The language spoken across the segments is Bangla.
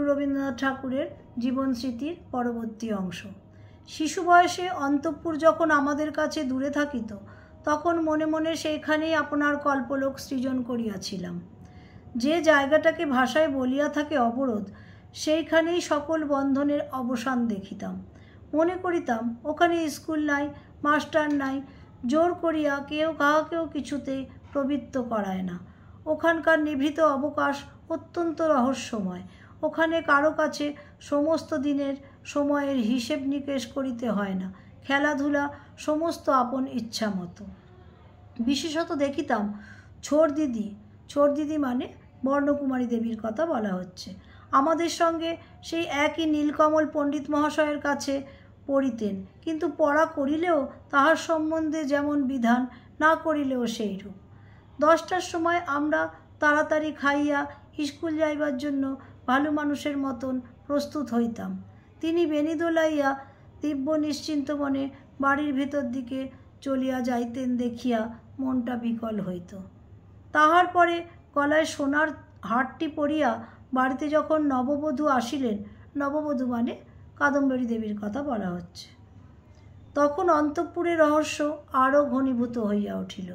রবীন্দ্রনাথ ঠাকুরের জীবন স্মৃতির পরবর্তী অংশ। শিশু বয়সে অন্তঃপুর যখন আমাদের কাছে দূরে থাকিত, তখন মনে মনে সেইখানেই আপনার কল্পলোক সৃজন করিয়াছিলাম। যে জায়গাটাকে ভাষায় বলিয়া থাকে অবরোধ, সেইখানেই সকল বন্ধনের অবসান দেখিতাম। মনে করিতাম ওখানে স্কুল নাই, মাস্টার নাই, জোর করিয়া কেউ কাহাকেও কিছুতে প্রবৃত্ত করায় না। ওখানকার নিভৃত অবকাশ অত্যন্ত রহস্যময়। ওখানে কারো কাছে সমস্ত দিনের সময়ের হিসেব নিকেশ করিতে হয় না। খেলাধুলা সমস্ত আপন ইচ্ছা মতো। বিশেষত দেখিতাম ছোড় দিদি মানে বর্ণকুমারী দেবীর কথা বলা হচ্ছে, আমাদের সঙ্গে সেই একই নীলকমল পণ্ডিত মহাশয়ের কাছে পড়িতেন, কিন্তু পড়া করিলেও তাহার সম্বন্ধে যেমন বিধান, না করিলেও সেইরূপ। 10টার সময় আমরা তাড়াতাড়ি খাইয়া স্কুল যাইবার জন্য ভালো মানুষের মতন প্রস্তুত হইতাম। তিনি বেনি দোলাইয়া দিব্য নিশ্চিন্ত মনে বাড়ির ভিতর দিকে চলিয়া যাইতেন দেখিয়া মনটা বিকল হইত। তাহার পরে গলায় সোনার হারটি পরিয়া বাড়িতে যখন নববধূ আসিলেন, নববধূ মানে কাদম্বরী দেবীর কথা বলা হচ্ছে, তখন অন্তঃপুরের রহস্য আরও ঘনীভূত হইয়া উঠিল।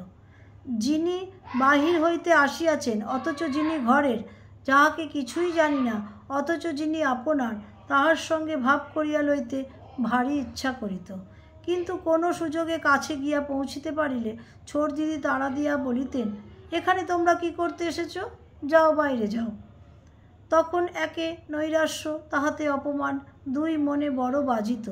যিনি বাহির হইতে আসিয়াছেন, অথচ যিনি ঘরের, যাহাকে কিছুই জানি না, অথচ যিনি আপনার, তাহার সঙ্গে ভাব করিয়া লইতে ভারী ইচ্ছা করিত। কিন্তু কোনো সুযোগে কাছে গিয়া পৌঁছিতে পারিলে ছোড় দিদি তাড়া দিয়া বলিতেন, এখানে তোমরা কি করতে এসেছ? যাও, বাইরে যাও। তখন একে নৈরাশ্য, তাহাতে অপমান, দুই মনে বড় বাজিত।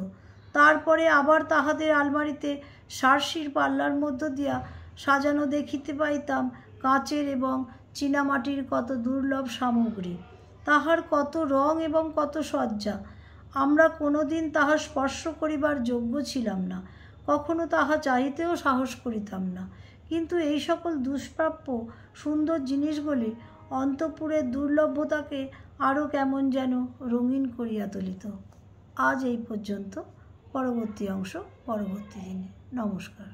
তারপরে আবার তাহাদের আলমারিতে সার্সির পাল্লার মধ্য দিয়া সাজানো দেখিতে পাইতাম কাঁচের এবং চীনামাটির কত দুর্লভ সামগ্রী, তাহার কত রং এবং কত সজ্জা। আমরা কোনো দিন তাহা স্পর্শ করিবার যোগ্য ছিলাম না, কখনো তাহা চাহিতেও সাহস করিতাম না। কিন্তু এই সকল দুষ্প্রাপ্য সুন্দর জিনিসগুলি অন্তঃপুরের দুর্লভতাকে আরও কেমন যেন রঙিন করিয়া তুলিত। আজ এই পর্যন্ত। পরবর্তী অংশ পরবর্তী দিনে। নমস্কার।